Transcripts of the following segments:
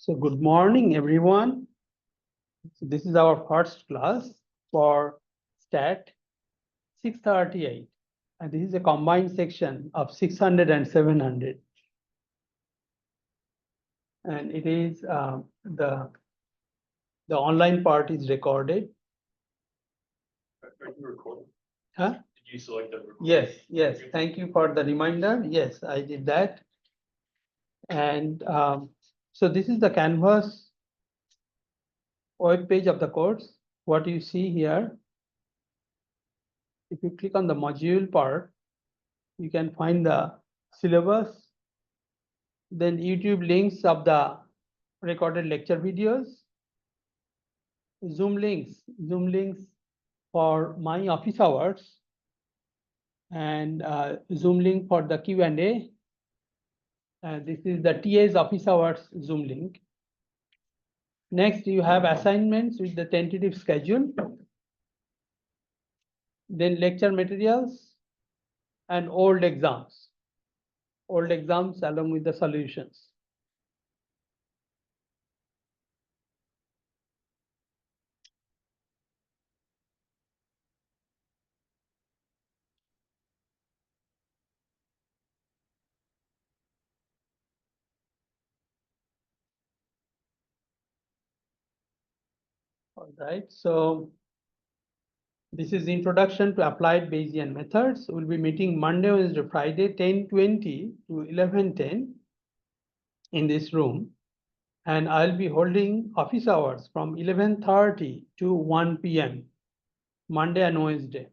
So good morning, everyone. So this is our first class for STAT 638. And this is a combined section of 600 and 700. And it is the online part is recorded. Are you recording? Huh? Did you select the recording? Yes. Thank you for the reminder. Yes, I did that. And so this is the Canvas web page of the course. What you see here, if you click on the module part, you can find the syllabus, then YouTube links of the recorded lecture videos, Zoom links for my office hours, and Zoom link for the Q&A. This is the TA's office hours Zoom link. Next, you have assignments with the tentative schedule, then lecture materials, and old exams along with the solutions. All right, so this is introduction to applied Bayesian methods. We'll be meeting Monday, Wednesday, Friday, 10:20 to 11:10 in this room. And I'll be holding office hours from 11:30 to 1 p.m. Monday and Wednesday,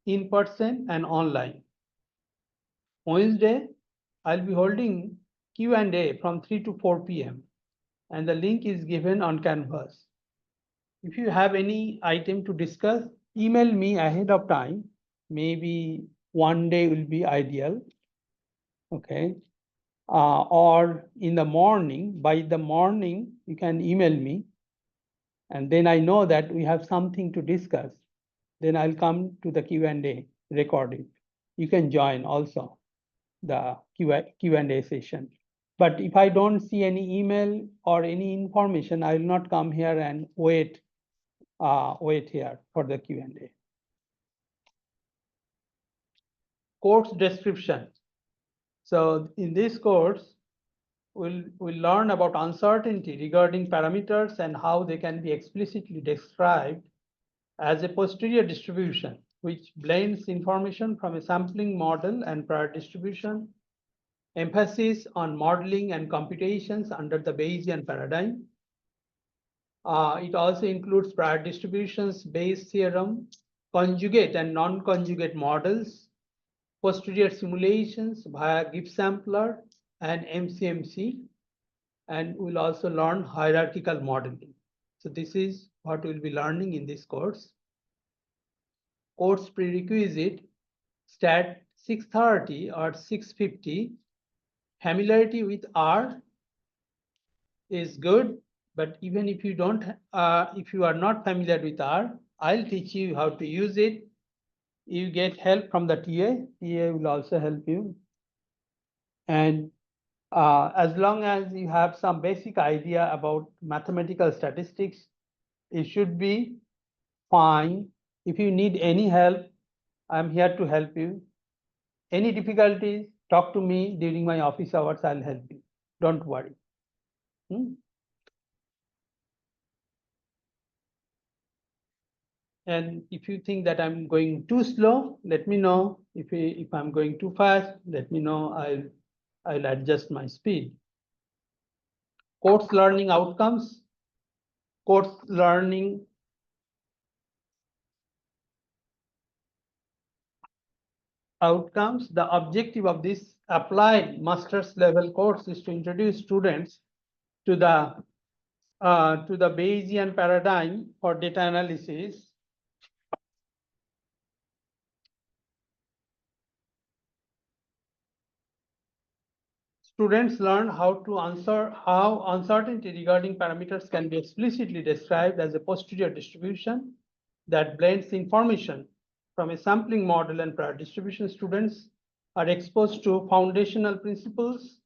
in person and online. Wednesday, I'll be holding Q&A from 3 to 4 p.m. And the link is given on Canvas. If you have any item to discuss, email me ahead of time. Maybe one day will be ideal. Okay. Or in the morning, by the morning, you can email me. And then I know that we have something to discuss. Then I'll come to the Q&A recording. You can join also the Q&A session. But if I don't see any email or any information, I will not come here and wait here for the Q&A. Course description. So in this course, we'll learn about uncertainty regarding parameters and how they can be explicitly described as a posterior distribution, which blends information from a sampling model and prior distribution, emphasis on modeling and computations under the Bayesian paradigm. It also includes prior distributions, Bayes theorem, conjugate and non-conjugate models, posterior simulations via Gibbs sampler and MCMC, and we'll also learn hierarchical modeling. So this is what we'll be learning in this course. Course prerequisite, STAT 630 or 650, familiarity with R is good, but even if you don't, if you are not familiar with R, I'll teach you how to use it. You get help from the TA. TA will also help you. And as long as you have some basic idea about mathematical statistics, it should be fine. If you need any help, I'm here to help you. Any difficulties, talk to me during my office hours, I'll help you. Don't worry. And if you think that I'm going too slow, let me know. If I'm going too fast, let me know. I'll adjust my speed. Course learning outcomes. Course learning outcomes. The objective of this applied master's level course is to introduce students to the Bayesian paradigm for data analysis. Students learn how uncertainty regarding parameters can be explicitly described as a posterior distribution that blends information from a sampling model and prior distribution. Students are exposed to foundational principles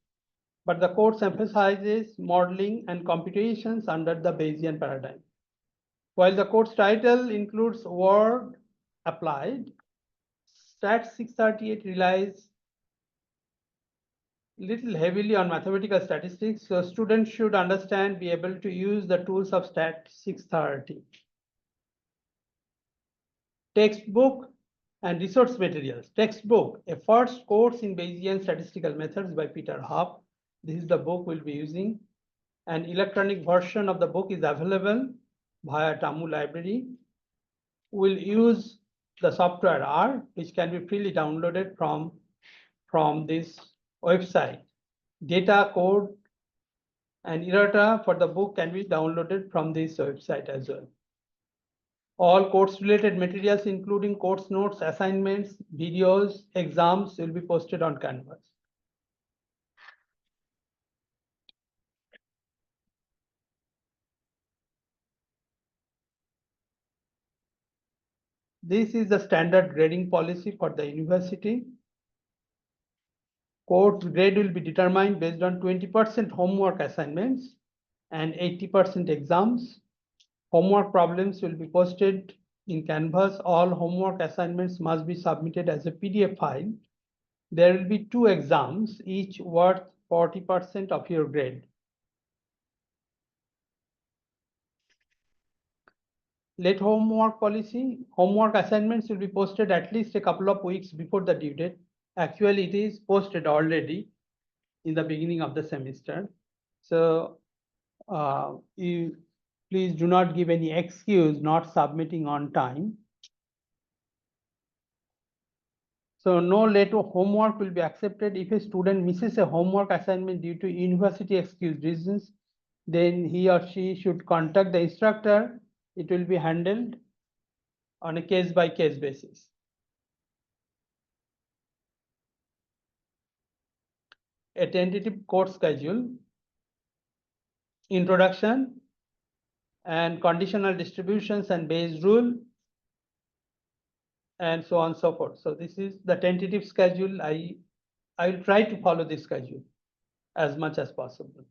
but the course emphasizes modeling and computations under the Bayesian paradigm. While the course title includes word applied, Stat 638 relies little heavily on mathematical statistics, so students should understand, be able to use the tools of Stat 630. Textbook and resource materials. Textbook, a first course in Bayesian statistical methods by Peter Huff. This is the book we'll be using. An electronic version of the book is available via Tamu library. We'll use the software R, which can be freely downloaded from this website. Data, code, and errata for the book can be downloaded from this website as well. All course-related materials, including course notes, assignments, videos, exams, will be posted on Canvas. This is the standard grading policy for the university. Course grade will be determined based on 20% homework assignments and 80% exams. Homework problems will be posted in Canvas. All homework assignments must be submitted as a PDF file. There will be 2 exams, each worth 40% of your grade. Late homework policy. Homework assignments will be posted at least a couple of weeks before the due date. Actually, it is posted already in the beginning of the semester. So you please do not give any excuse not submitting on time. So no late homework will be accepted. If a student misses a homework assignment due to university excuse reasons, then he or she should contact the instructor. It will be handled on a case-by-case basis. A tentative course schedule, introduction, and conditional distributions and Bayes rule, and so on and so forth. So this is the tentative schedule. I will try to follow this schedule as much as possible.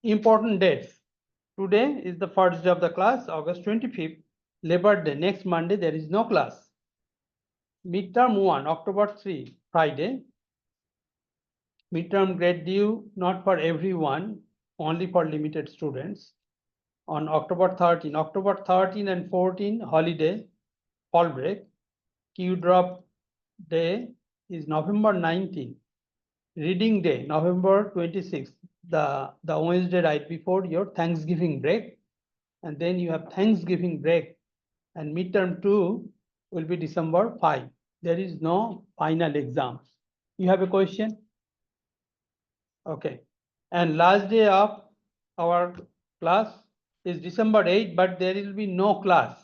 Important dates. Today is the first day of the class, August 25th, Labor Day. Next Monday, there is no class. Midterm 1, October 3, Friday. Midterm grade due, not for everyone, only for limited students. On October 13 and 14, holiday, fall break. Q drop day is November 19. Reading day, November 26th, the Wednesday right before your Thanksgiving break. And then you have Thanksgiving break, and midterm 2 will be December 5. There is no final exam. You have a question? Okay. And last day of our class is December 8, but there will be no class.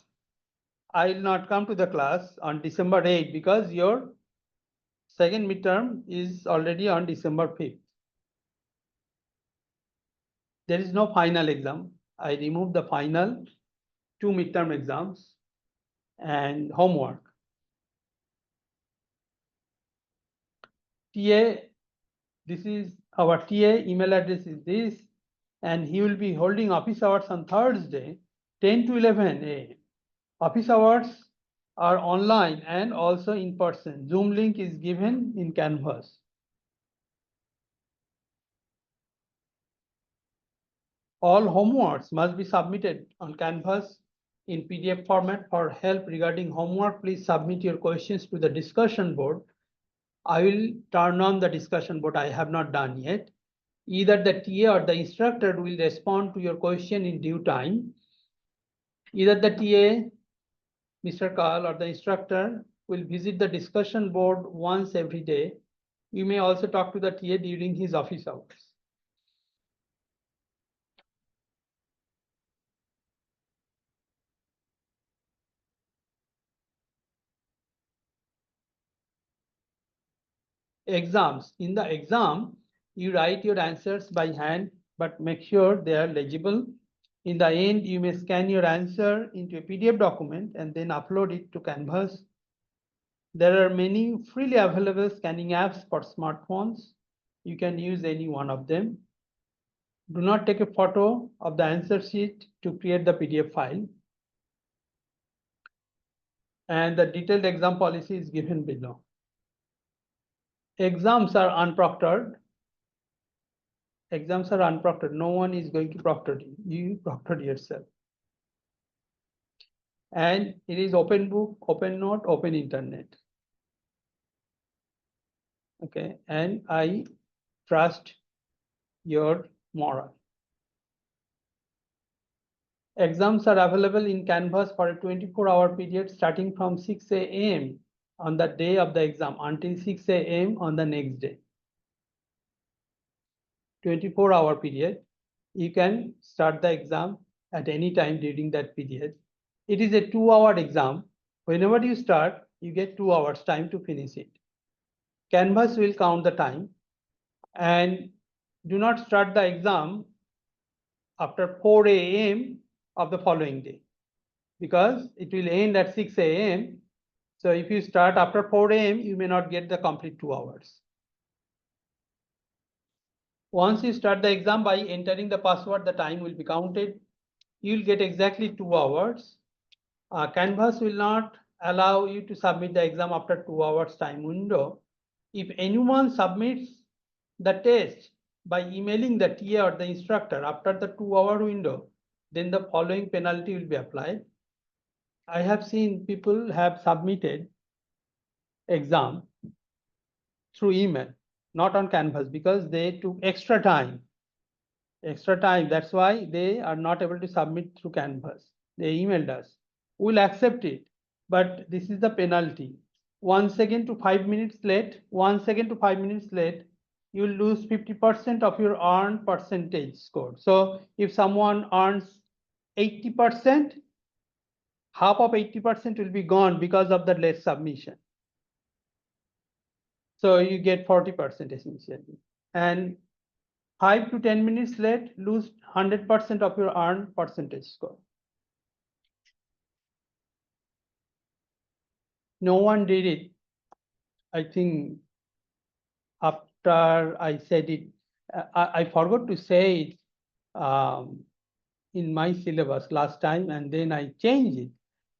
I will not come to the class on December 8 because your second midterm is already on December 5th. There is no final exam. I removed the final 2 midterm exams and homework. TA, this is our TA, email address is this, and he will be holding office hours on Thursday, 10 to 11 a.m. Office hours are online and also in person. Zoom link is given in Canvas. All homeworks must be submitted on Canvas in PDF format. For help regarding homework, please submit your questions to the discussion board. I will turn on the discussion board. I have not done yet. Either the TA or the instructor will respond to your question in due time. Either the TA, Mr. Carl, or the instructor will visit the discussion board once every day. You may also talk to the TA during his office hours. Exams. In the exam, you write your answers by hand, but make sure they are legible. In the end, you may scan your answer into a PDF document and then upload it to Canvas. There are many freely available scanning apps for smartphones. You can use any one of them. Do not take a photo of the answer sheet to create the PDF file. And the detailed exam policy is given below. Exams are unproctored. Exams are unproctored. No one is going to proctor you. You proctor yourself. And it is open book, open note, open internet. Okay, and I trust your moral. Exams are available in Canvas for a 24-hour period starting from 6 a.m. on the day of the exam until 6 a.m. on the next day. 24-hour period. You can start the exam at any time during that period. It is a 2-hour exam. Whenever you start, you get 2 hours time to finish it. Canvas will count the time, and do not start the exam after 4 a.m. of the following day, because it will end at 6 a.m. So if you start after 4 a.m., you may not get the complete 2 hours. Once you start the exam by entering the password, the time will be counted. You'll get exactly 2 hours. Canvas will not allow you to submit the exam after 2 hours time window. If anyone submits the test by emailing the TA or the instructor after the 2-hour window, then the following penalty will be applied. I have seen people have submitted exam through email, not on Canvas, because they took extra time. That's why they are not able to submit through Canvas. They emailed us. We'll accept it, but this is the penalty. 1 second to 5 minutes late, 1 second to 5 minutes late, you will lose 50% of your earned percentage score. So if someone earns 80%, half of 80% will be gone because of the late submission. So you get 40% essentially. And 5 to 10 minutes late, lose 100% of your earned percentage score. No one did it. I think after I said it, I forgot to say it in my syllabus last time, and then I changed it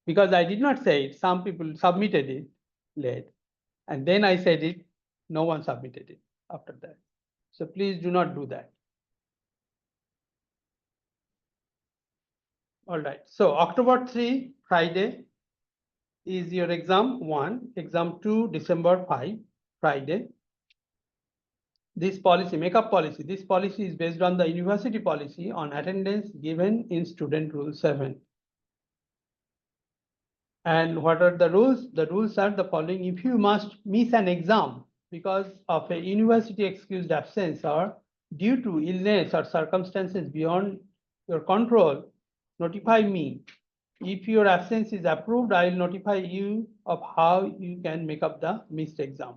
because I did not say it. Some people submitted it late, and then I said it. No one submitted it after that. So please do not do that. All right. So October 3, Friday, is your exam 1, exam 2, December 5, Friday. This policy, makeup policy, this policy is based on the university policy on attendance given in student rule 7. And what are the rules? The rules are the following. If you must miss an exam because of a university excused absence or due to illness or circumstances beyond your control, notify me. If your absence is approved, I will notify you of how you can make up the missed exam.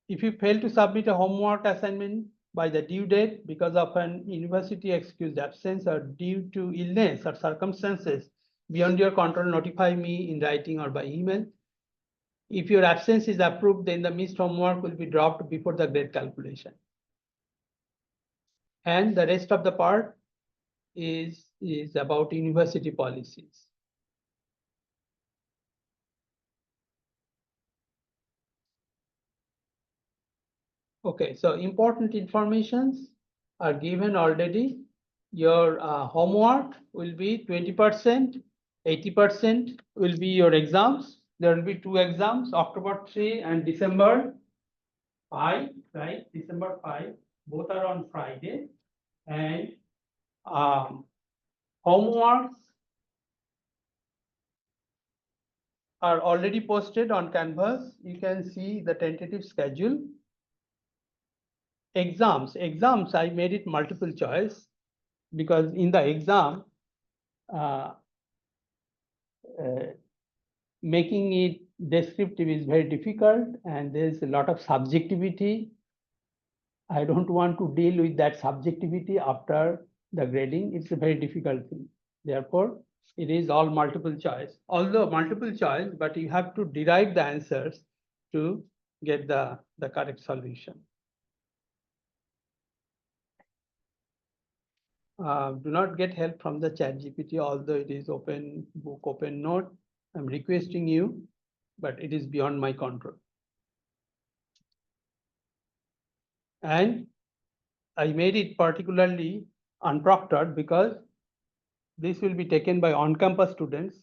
If you fail to submit a homework assignment by the due date because of an university excused absence or due to illness or circumstances beyond your control, notify me in writing or by email. If your absence is approved, then the missed homework will be dropped before the grade calculation. And the rest of the part is about university policies. Okay, so important informations are given already. Your homework will be 20%, 80% will be your exams. There will be 2 exams, October 3 and December 5, right? December 5, both are on Friday. And homeworks are already posted on Canvas. You can see the tentative schedule. Exams, I made it multiple choice because in the exam, making it descriptive is very difficult and there's a lot of subjectivity. I don't want to deal with that subjectivity after the grading. It's a very difficult thing. Therefore, It is all multiple choice, although multiple choice, but you have to derive the answers to get the correct solution. Do not get help from the chat GPT, although it is open book, open note. I'm requesting you, but it is beyond my control. And I made it particularly unproctored because this will be taken by on-campus students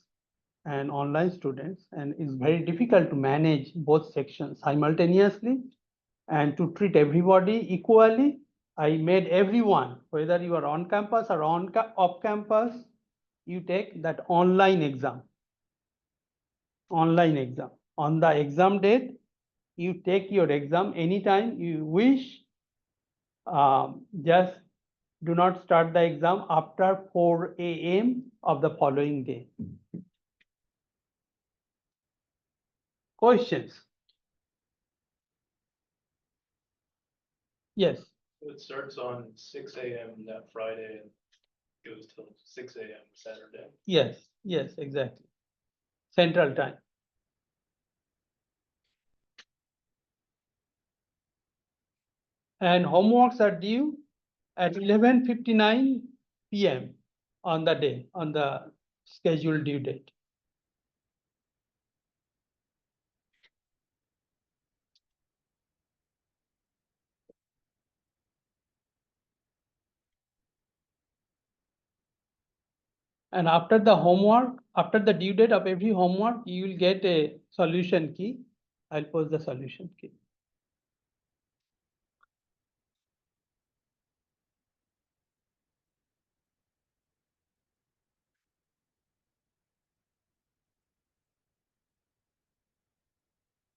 and online students, and it's very difficult to manage both sections simultaneously and to treat everybody equally. I made everyone, whether you are on campus or off campus, you take that online exam. Online exam. On the exam date, you take your exam anytime you wish. Just do not start the exam after 4 a.m. of the following day. Questions? Yes. So it starts on 6 a.m. that Friday and goes till 6 a.m. Saturday. Yes, yes, exactly. Central time. And homeworks are due at 11:59 p.m. on the day, on the scheduled due date. And after the homework, after the due date of every homework, you will get a solution key. I'll post the solution key.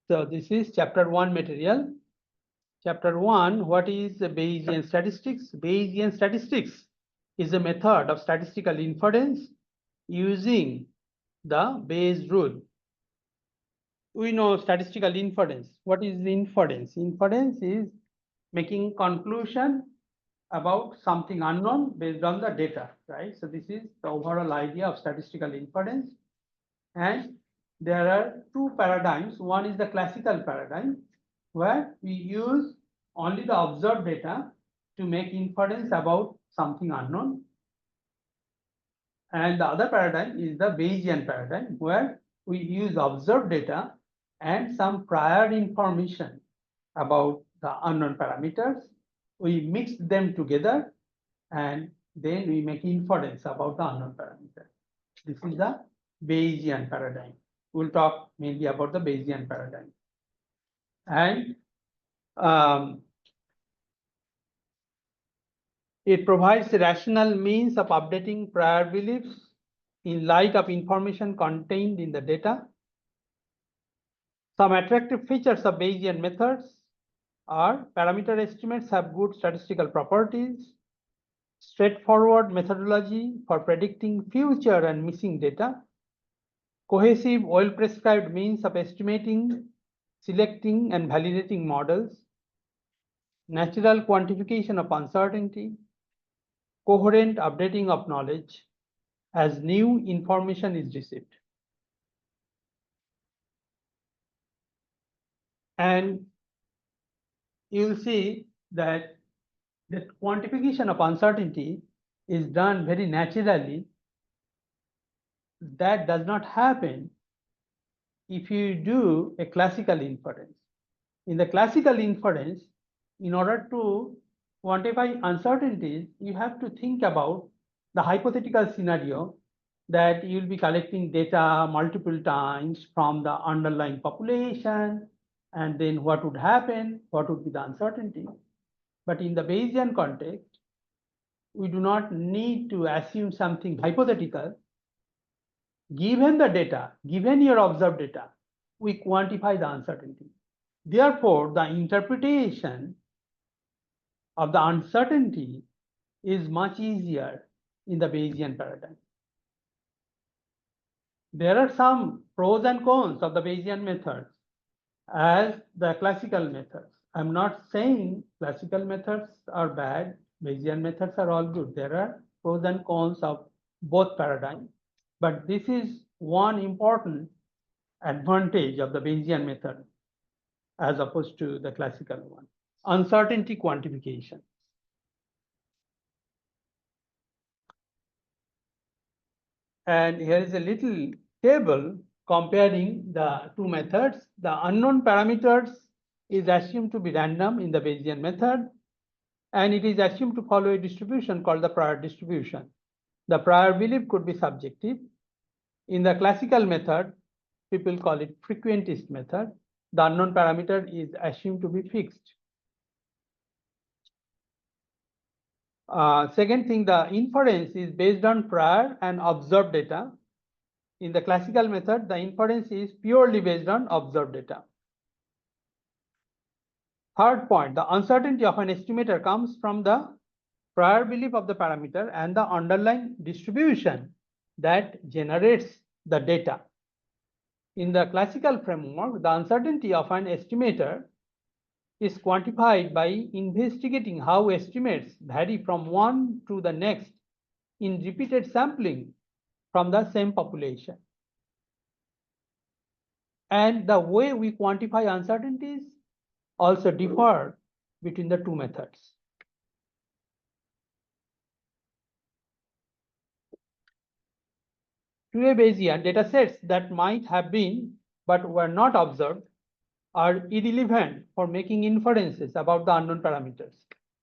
So this is chapter 1 material. Chapter 1, what is Bayesian statistics? Bayesian statistics is a method of statistical inference using the Bayes rule. We know statistical inference. What is inference? Inference is making conclusion about something unknown based on the data, right? So this is the overall idea of statistical inference. And there are two paradigms. One is the classical paradigm, where we use only the observed data to make inference about something unknown. And the other paradigm is the Bayesian paradigm, where we use observed data and some prior information about the unknown parameters. We mix them together and then we make inference about the unknown parameter. This is the Bayesian paradigm. We'll talk mainly about the Bayesian paradigm. And it provides a rational means of updating prior beliefs in light of information contained in the data. Some attractive features of Bayesian methods are parameter estimates have good statistical properties, straightforward methodology for predicting future and missing data, cohesive, well-prescribed means of estimating, selecting, and validating models, natural quantification of uncertainty, coherent updating of knowledge as new information is received. And you will see that the quantification of uncertainty is done very naturally. That does not happen if you do a classical inference. In the classical inference, in order to quantify uncertainties, you have to think about the hypothetical scenario that you'll be collecting data multiple times from the underlying population, and then what would happen, what would be the uncertainty. But in the Bayesian context, we do not need to assume something hypothetical. Given the data, given your observed data, we quantify the uncertainty. Therefore, the interpretation of the uncertainty is much easier in the Bayesian paradigm. There are some pros and cons of the Bayesian methods as the classical methods. I'm not saying classical methods are bad, Bayesian methods are all good. There are pros and cons of both paradigms. But this is one important advantage of the Bayesian method as opposed to the classical one. Uncertainty quantification. And here is a little table comparing the two methods. The unknown parameters is assumed to be random in the Bayesian method, and it is assumed to follow a distribution called the prior distribution. The prior belief could be subjective. In the classical method, people call it frequentist method. The unknown parameter is assumed to be fixed. Second thing, the inference is based on prior and observed data. In the classical method, the inference is purely based on observed data. Third point, the uncertainty of an estimator comes from the prior belief of the parameter and the underlying distribution that generates the data. In the classical framework, the uncertainty of an estimator is quantified by investigating how estimates vary from one to the next in repeated sampling from the same population. And the way we quantify uncertainties also differ between the two methods. To a Bayesian, data sets that might have been but were not observed are irrelevant for making inferences about the unknown parameters.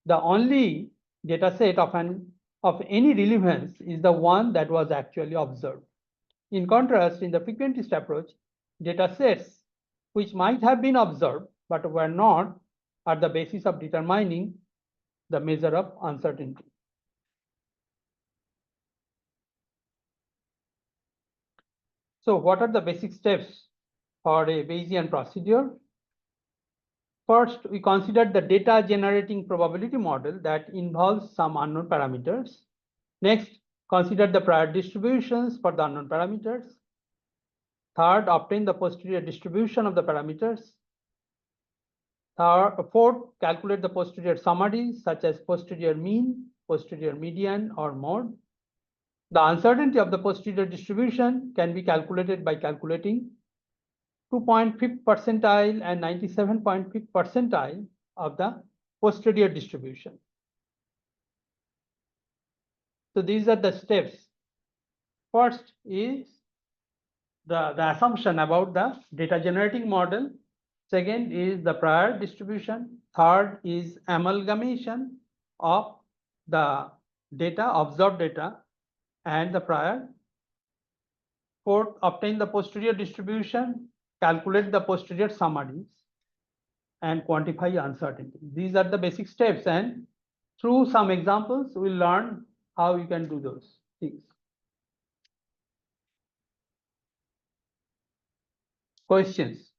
The only data set of any relevance is the one that was actually observed. In contrast, in the frequentist approach, data sets which might have been observed but were not are the basis of determining the measure of uncertainty. So what are the basic steps for a Bayesian procedure? First, we considered the data generating probability model that involves some unknown parameters. Next, consider the prior distributions for the unknown parameters. Third, obtain the posterior distribution of the parameters. Fourth, calculate the posterior summaries such as posterior mean, posterior median, or mode. The uncertainty of the posterior distribution can be calculated by calculating 2.5th percentile and 97.5th percentile of the posterior distribution. So these are the steps. First is the assumption about the data generating model. Second is the prior distribution. Third is amalgamation of the data, observed data, and the prior. Fourth, obtain the posterior distribution, calculate the posterior summaries, and quantify uncertainty. These are the basic steps, and through some examples, we'll learn how you can do those things. Questions?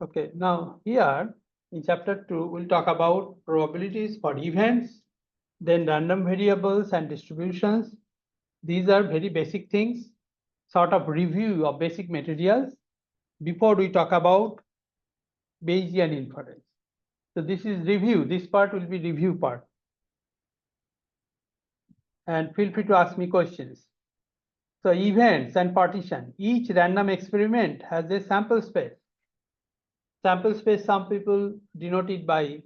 Okay, now here in chapter 2, we'll talk about probabilities for events, then random variables and distributions. These are very basic things, sort of review of basic materials before we talk about Bayesian inference. So this is review. This part will be review part. And feel free to ask me questions. So events and partition. Each random experiment has a sample space. Sample space, some people denote it by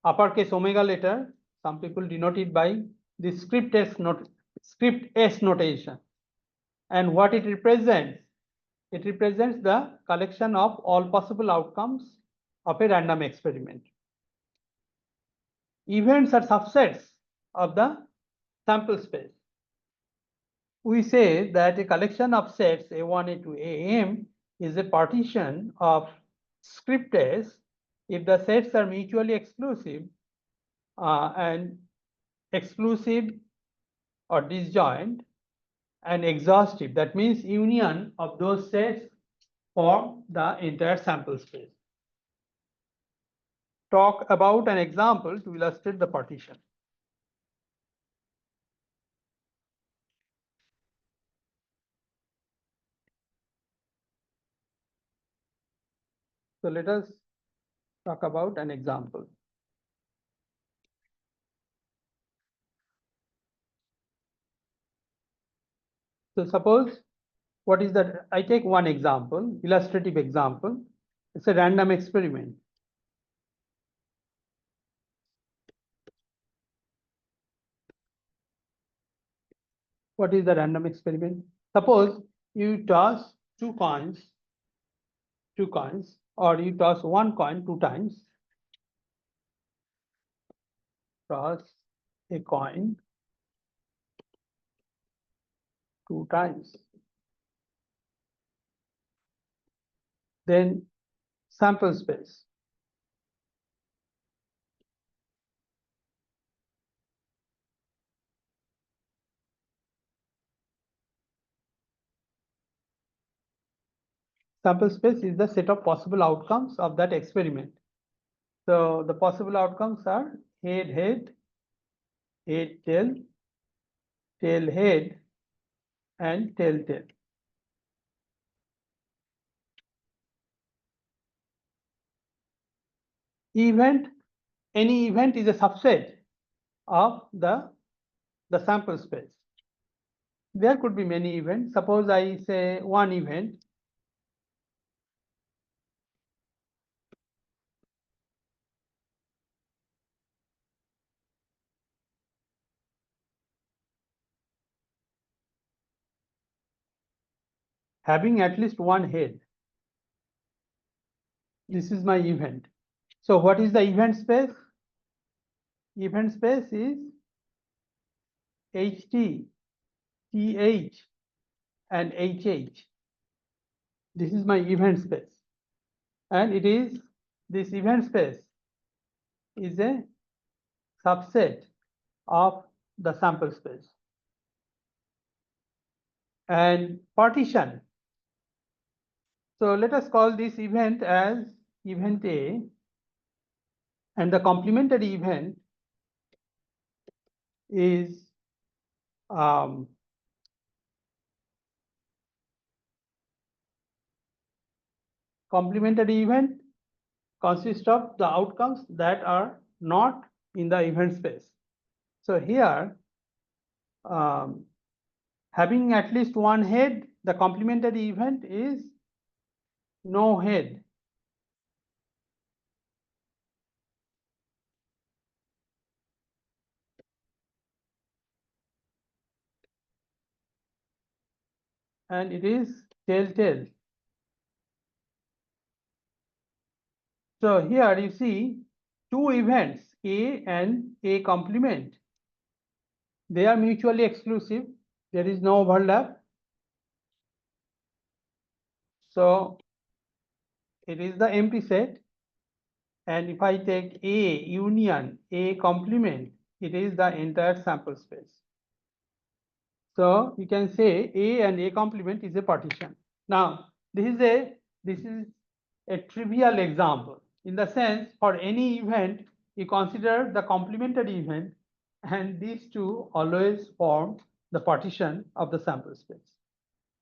uppercase omega letter. Some people denote it by the script S notation. And what it represents the collection of all possible outcomes of a random experiment. Events are subsets of the sample space. We say that a collection of sets A1, A2, AM is a partition of script S if the sets are mutually exclusive and exclusive or disjoint, and exhaustive. That means union of those sets form the entire sample space. Talk about an example to illustrate the partition. So let us talk about an example. So suppose what is that? I take one example, illustrative example. It's a random experiment. What is the random experiment? Suppose you toss two coins, or you toss one coin two times. Toss a coin two times. Then sample space. Sample space is the set of possible outcomes of that experiment. So the possible outcomes are head, head, head, tail, tail, head, and tail, tail. Event, any event is a subset of the sample space. There could be many events. Suppose I say one event. Having at least one head. This is my event. So what is the event space? Event space is HT, TH, and HH. This is my event space. And it is, this event space is a subset of the sample space. And partition. So let us call this event as event A, and the complementary event is complementary event consists of the outcomes that are not in the event space. So here, having at least one head, the complementary event is no head. And it is tail, tail. So here you see two events, A and A complement. They are mutually exclusive. There is no overlap. So it is the empty set. And if I take A union, A complement, it is the entire sample space. So you can say A and A complement is a partition. Now, this is a trivial example. In the sense, for any event, you consider the complementary event, and these two always form the partition of the sample space.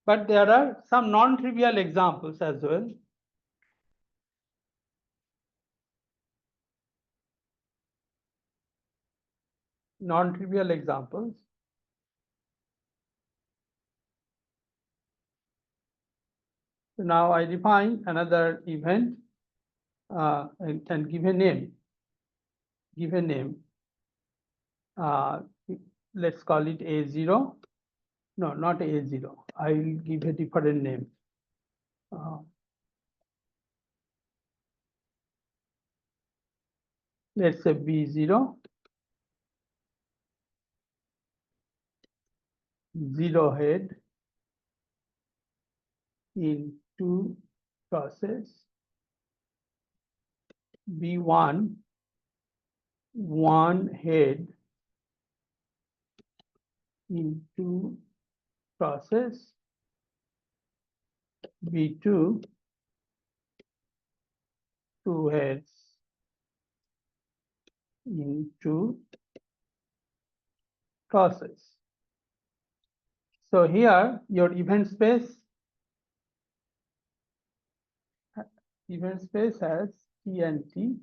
But there are some non-trivial examples as well. Non-trivial examples. So now I define another event and give a name. Give a name. Let's call it A0. No, not A0. I will give a different name. Let's say B0. 0 head in two process. B1, 1 head in two crosses B2 two heads into crosses. So here your event space has T and T.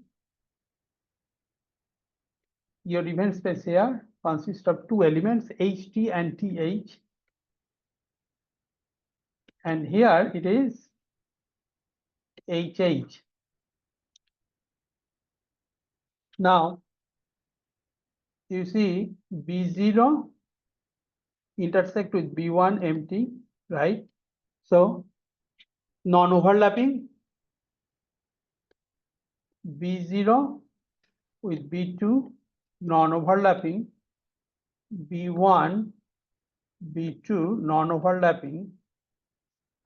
Your event space here consists of two elements, HT and TH. And here it is HH. Now you see B0 intersect with B1 empty, right? So non-overlapping B0 with B2, non-overlapping B1, B2, non-overlapping,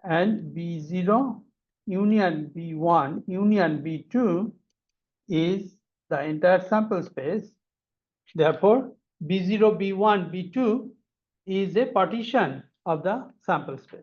and B0 union B1 union B2 is the entire sample space. Therefore, B0, B1, B2 is a partition of the sample space.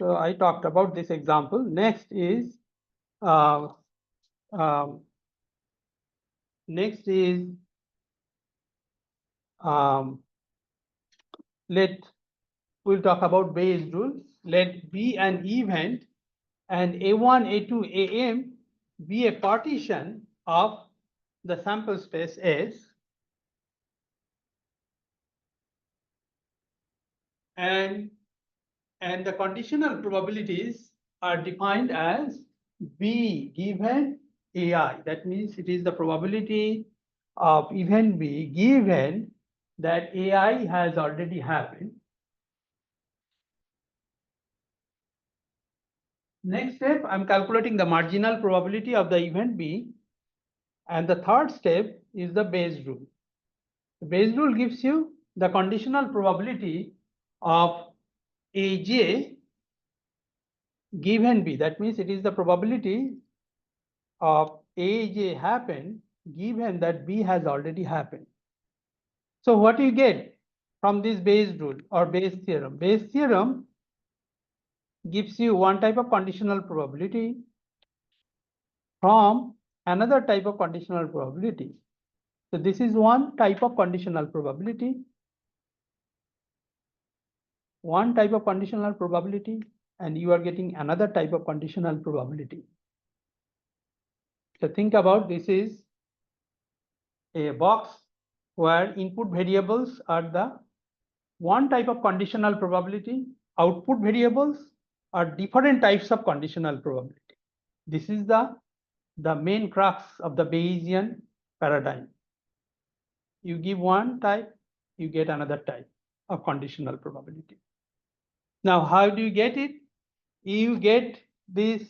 So I talked about this example. Next is um, we'll talk about Bayes rule. Let B an event and A1, A2, AM be a partition of the sample space S, and the conditional probabilities are defined as B given AI. That means it is the probability of event B given that AI has already happened. Next step, I'm calculating the marginal probability of the event B. And the third step is the Bayes rule. The Bayes rule gives you the conditional probability of AJ given B. That means it is the probability of AJ happen given that B has already happened. So what do you get from this Bayes rule or Bayes theorem? Bayes theorem gives you one type of conditional probability from another type of conditional probability. So this is one type of conditional probability, and you are getting another type of conditional probability. So think about, this is a box where input variables are the one type of conditional probability, output variables are different types of conditional probability. This is the main crux of the Bayesian paradigm. You give one type, you get another type of conditional probability. Now, how do you get it? You get this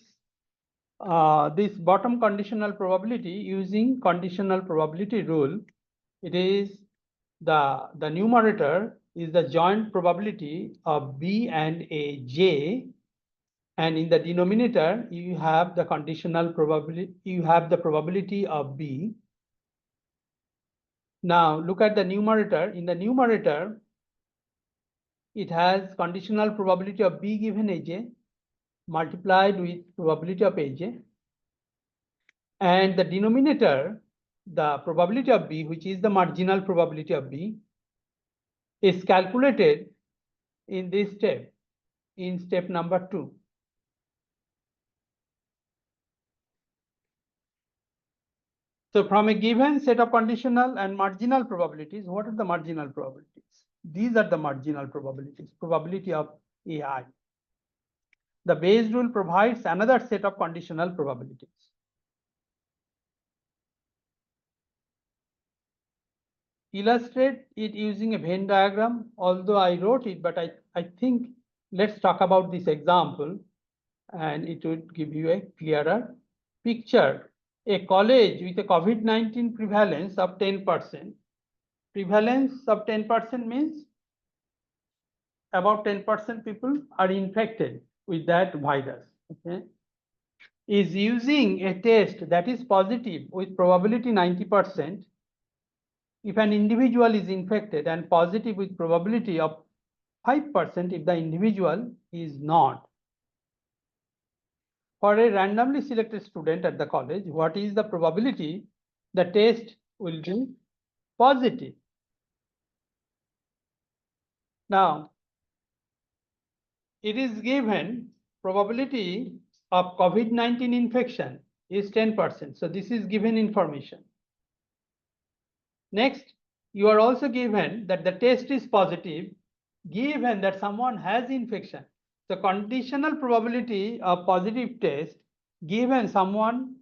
bottom conditional probability using conditional probability rule. It is the numerator is the joint probability of B and a J, and in the denominator you have the conditional probability, you have the probability of B. Now look at the numerator. In the numerator, it has conditional probability of B given AJ multiplied with probability of AJ, and the denominator, the probability of B, which is the marginal probability of B, is calculated in this step, in step number 2. So from a given set of conditional and marginal probabilities, what are the marginal probabilities? These are the marginal probabilities, probability of AI. The Bayes rule provides another set of conditional probabilities. Illustrate it using a Venn diagram, although I wrote it, but I think let's talk about this example. and it would give you a clearer picture. A college with a COVID-19 prevalence of 10%. Prevalence of 10% means about 10% people are infected with that virus. Okay, is using a test that is positive with probability 90%. If an individual is infected, and positive with probability of 5% if the individual is not. For a randomly selected student at the college, what is the probability the test will be positive? Now, it is given probability of COVID-19 infection is 10%. So this is given information. Next, you are also given that the test is positive given that someone has infection. So conditional probability of positive test given someone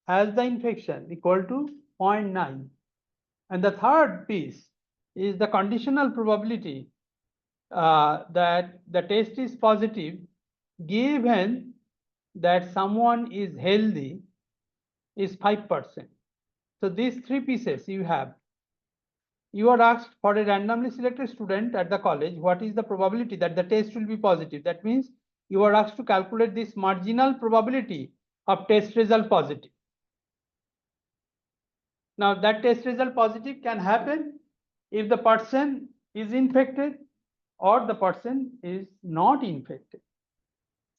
has the infection equal to 0.9. And the third piece is the conditional probability that the test is positive given that someone is healthy is 5%. So these three pieces you have. You are asked for a randomly selected student at the college, what is the probability that the test will be positive? That means you are asked to calculate this marginal probability of test result positive. Now that test result positive can happen if the person is infected or the person is not infected.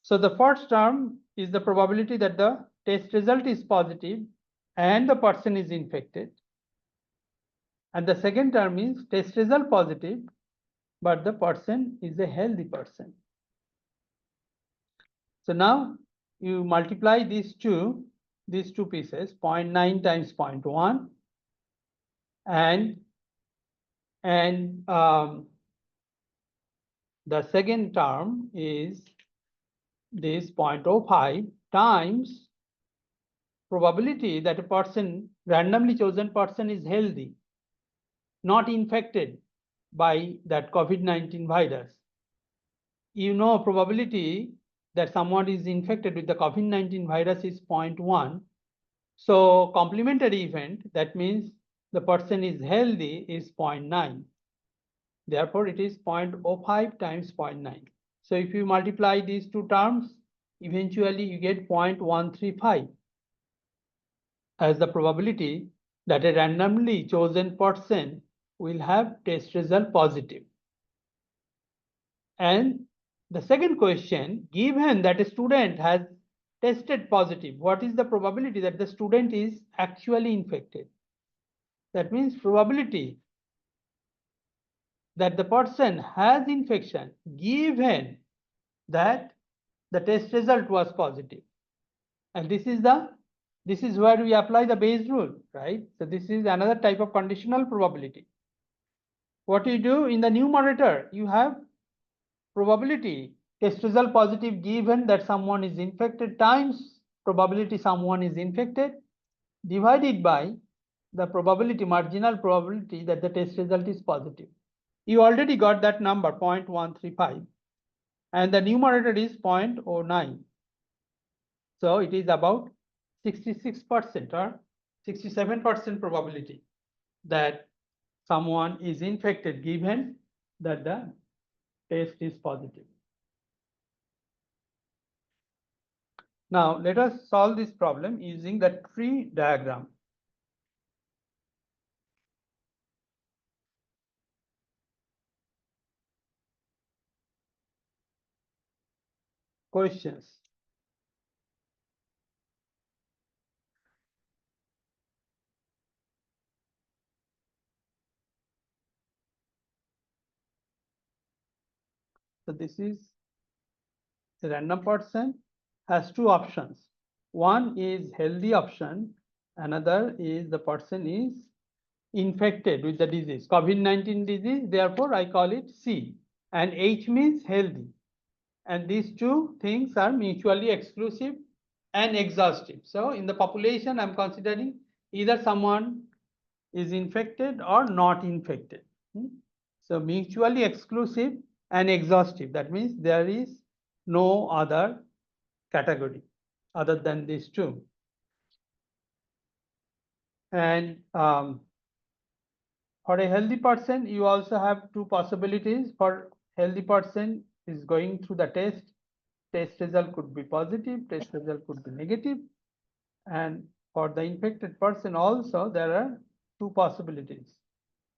So the first term is the probability that the test result is positive and the person is infected. And the second term is test result positive, but the person is a healthy person. So now you multiply these two pieces, 0.9 times 0.1, and the second term is this 0.05 times probability that a person, randomly chosen person, is healthy, not infected by that COVID-19 virus. You know, probability that someone is infected with the COVID-19 virus is 0.1. So complementary event, that means the person is healthy, is 0.9. Therefore, it is 0.05 times 0.9. So if you multiply these two terms, eventually you get 0.135 as the probability that a randomly chosen person will have test result positive. And the second question, given that a student has tested positive, what is the probability that the student is actually infected? That means probability that the person has infection given that the test result was positive. And this is where we apply the Bayes rule, right? So this is another type of conditional probability. What you do in the numerator, you have probability test result positive given that someone is infected times probability someone is infected divided by the probability, marginal probability that the test result is positive. You already got that number 0.135 and the numerator is 0.09. So it is about 66% or 67% probability that someone is infected given that the test is positive. Now let us solve this problem using the tree diagram. Questions. So this is a random person has two options. One is healthy option, another is the person is infected with the disease, COVID-19 disease, therefore I call it C, and H means healthy. And these two things are mutually exclusive and exhaustive. So in the population, I'm considering either someone is infected or not infected. So mutually exclusive and exhaustive. That means there is no other category other than these two. And for a healthy person, you also have two possibilities. For healthy person is going through the test result could be positive, test result could be negative. And for the infected person also, there are two possibilities,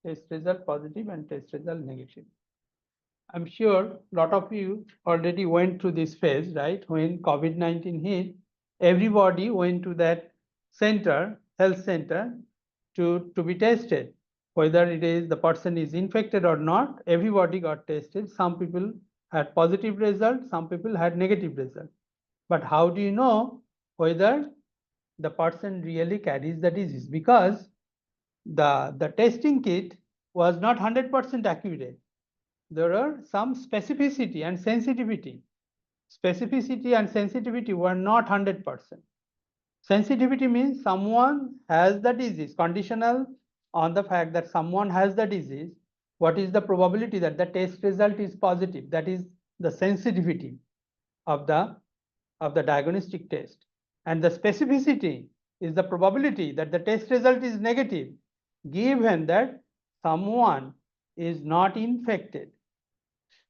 test result positive and test result negative. I'm sure a lot of you already went through this phase, right? When COVID-19 hit, everybody went to that center, health center, to be tested. Whether it is the person is infected or not, everybody got tested. Some people had positive results, some people had negative results. But how do you know whether the person really carries the disease? Because the testing kit was not 100% accurate. There are some specificity and sensitivity. Specificity and sensitivity were not 100%. Sensitivity means someone has the disease, conditional on the fact that someone has the disease. What is the probability that the test result is positive? That is the sensitivity of the diagnostic test. And the specificity is the probability that the test result is negative, given that someone is not infected.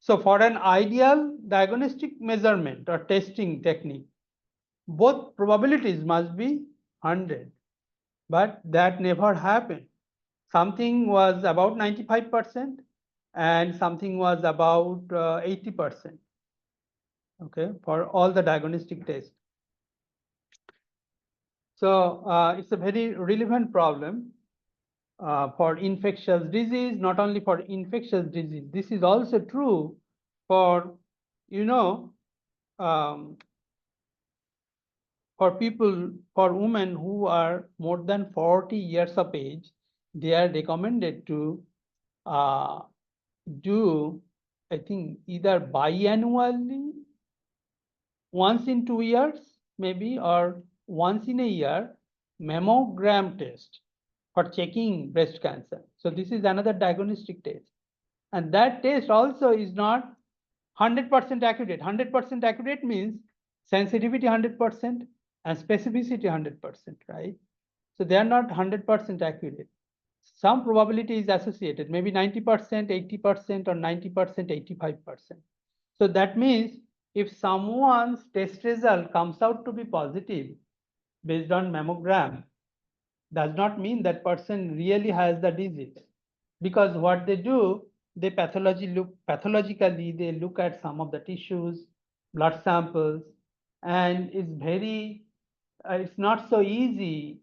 So for an ideal diagnostic measurement or testing technique, both probabilities must be 100, but that never happened. Something was about 95% and something was about 80%, okay, for all the diagnostic tests. So it's a very relevant problem for infectious disease, not only for infectious disease. This is also true for, you know, for people, for women who are more than 40 years of age, they are recommended to do, I think, either biannually, once in 2 years, maybe, or once in a year, mammogram test for checking breast cancer. So this is another diagnostic test. And that test also is not 100% accurate. 100% accurate means sensitivity 100% and specificity 100%, right? So they are not 100% accurate. Some probability is associated, maybe 90%, 80%, or 90%, 85%. So that means if someone's test result comes out to be positive based on mammogram, does not mean that person really has the disease. Because what they do, they pathologically, they look at some of the tissues, blood samples, and it's not so easy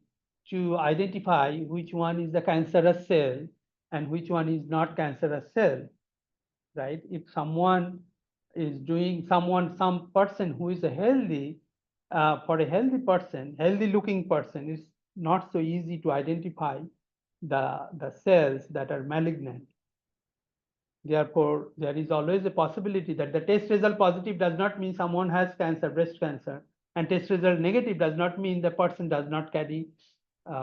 to identify which one is the cancerous cell and which one is not cancerous cell, right? If someone is doing, some person who is a healthy, for a healthy person, healthy looking person, it's not so easy to identify the cells that are malignant. Therefore, there is always a possibility that the test result positive does not mean someone has cancer, breast cancer, and test result negative does not mean the person does not carry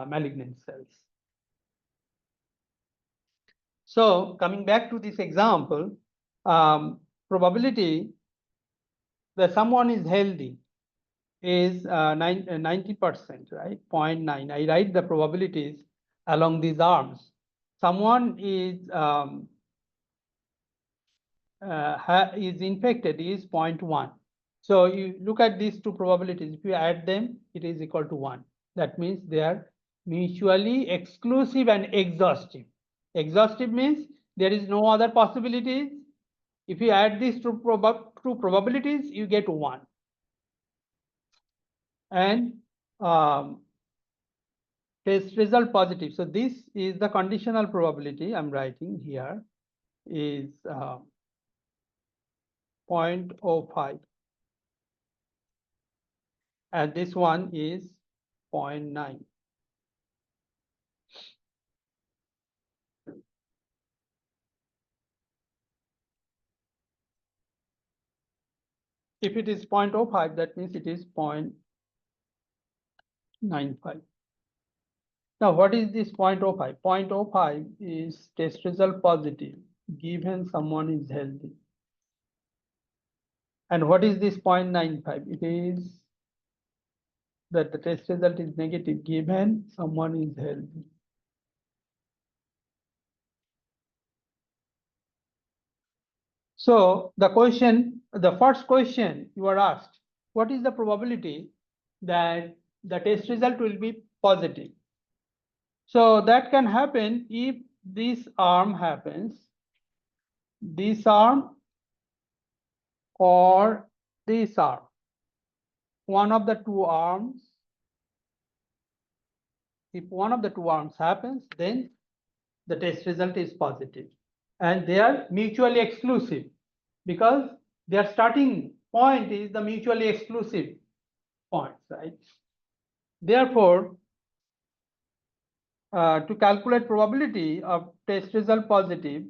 malignant cells. So coming back to this example, probability that someone is healthy is 90%, right? 0.9. I write the probabilities along these arms. Someone is infected is 0.1. So you look at these two probabilities. If you add them, it is equal to 1. That means they are mutually exclusive and exhaustive. Exhaustive means there is no other possibilities. If you add these two probabilities, you get 1. And test result positive. So this is the conditional probability I'm writing here is 0.05. And this one is 0.9. If it is 0.05, that means it is 0.95. Now, what is this 0.05? 0.05 is test result positive given someone is healthy. And what is this 0.95? It is that the test result is negative given someone is healthy. So the first question you are asked, what is the probability that the test result will be positive? So that can happen if this arm happens, this arm or this arm. One of the two arms, if one of the two arms happens, then the test result is positive. And they are mutually exclusive because their starting point is the mutually exclusive points, right? Therefore, to calculate probability of test result positive,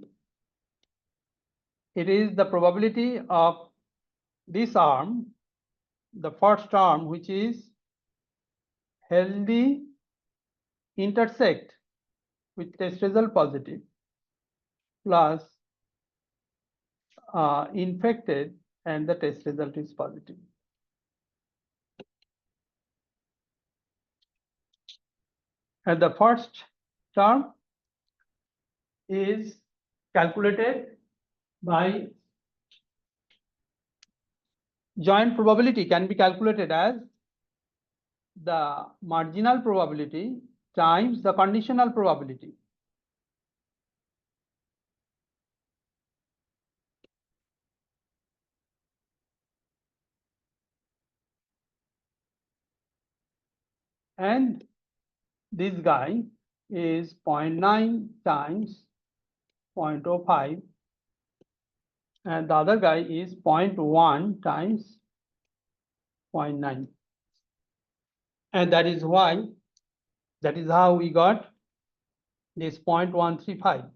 it is the probability of this arm, the first arm, which is healthy intersect with test result positive plus infected and the test result is positive. And the first term is calculated by joint probability, can be calculated as the marginal probability times the conditional probability. And this guy is 0.9 times 0.05 and the other guy is 0.1 times 0.9. And that is how we got this 0.135.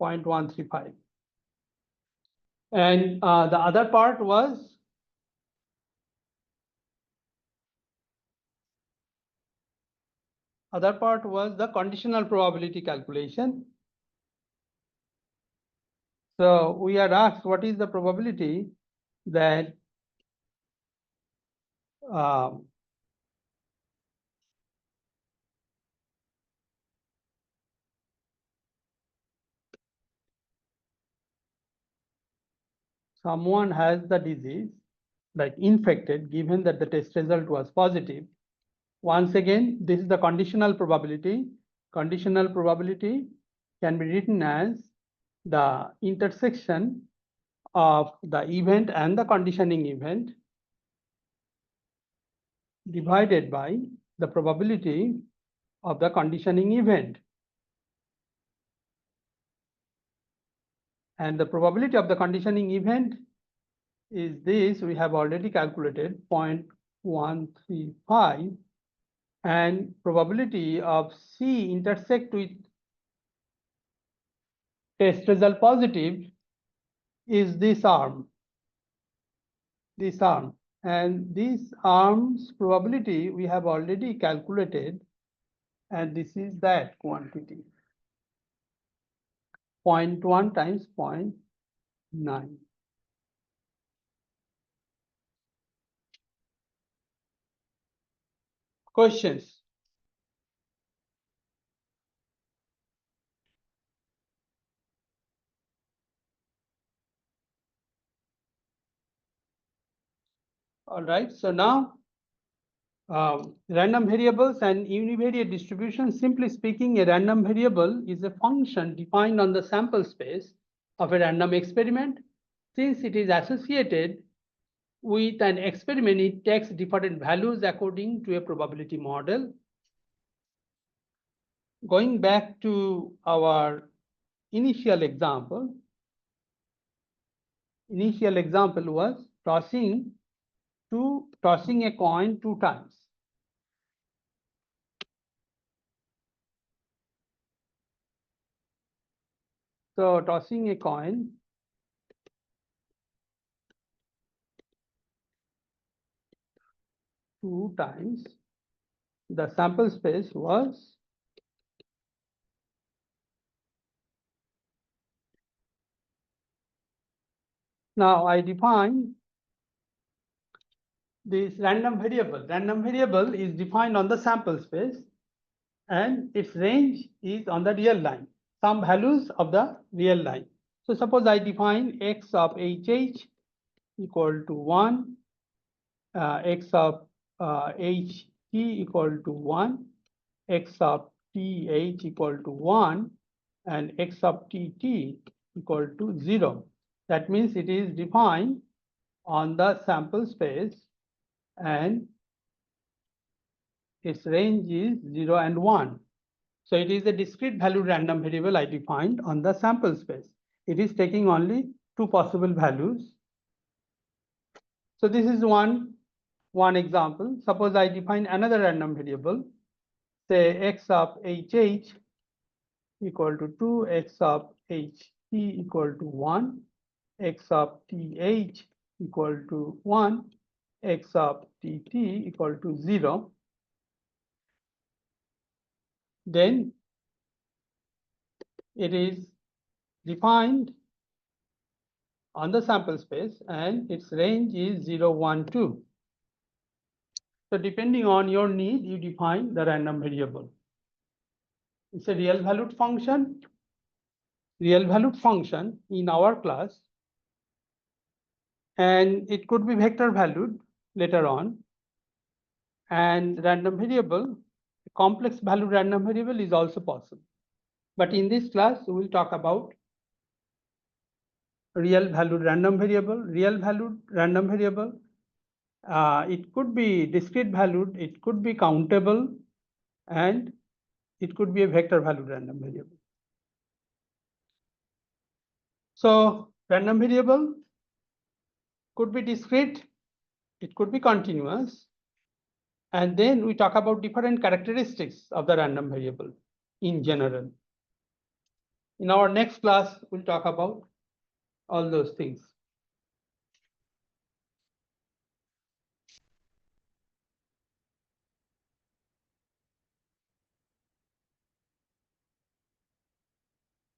0.135. And the other part was the conditional probability calculation. So we are asked what is the probability that someone has the disease, like infected, given that the test result was positive. Once again, this is the conditional probability. Conditional probability can be written as the intersection of the event and the conditioning event divided by the probability of the conditioning event. And the probability of the conditioning event is this, we have already calculated 0.135, and probability of C intersect with test result positive is this arm. And this arm's probability we have already calculated, and this is that quantity, 0.1 times 0.9. Questions? All right, so now random variables and univariate distribution. Simply speaking, a random variable is a function defined on the sample space of a random experiment. Since it is associated with an experiment, it takes different values according to a probability model. Going back to our initial example was tossing a coin 2 times. So tossing a coin 2 times, the sample space was Now I define this random variable. Random variable is defined on the sample space and its range is on the real line, some values of the real line. So suppose I define x of hh equal to 1, x of ht equal to 1, x of th equal to 1, and x of tt equal to 0. That means it is defined on the sample space and its range is 0 and 1. So it is a discrete valued random variable I defined on the sample space. It is taking only two possible values. So this is one example. Suppose I define another random variable, say x of hh equal to 2, x of ht equal to 1, x of th equal to 1, x of tt equal to 0. Then it is defined on the sample space and its range is 0, 1, 2. So depending on your need, you define the random variable. It's a real valued function. Real valued function in our class, and it could be vector valued later on. And random variable, complex valued random variable is also possible. But in this class, we will talk about real valued random variable. Real valued random variable, it could be discrete valued, it could be countable, and it could be a vector valued random variable. So random variable could be discrete, it could be continuous, and then we talk about different characteristics of the random variable in general. In our next class, we'll talk about all those things.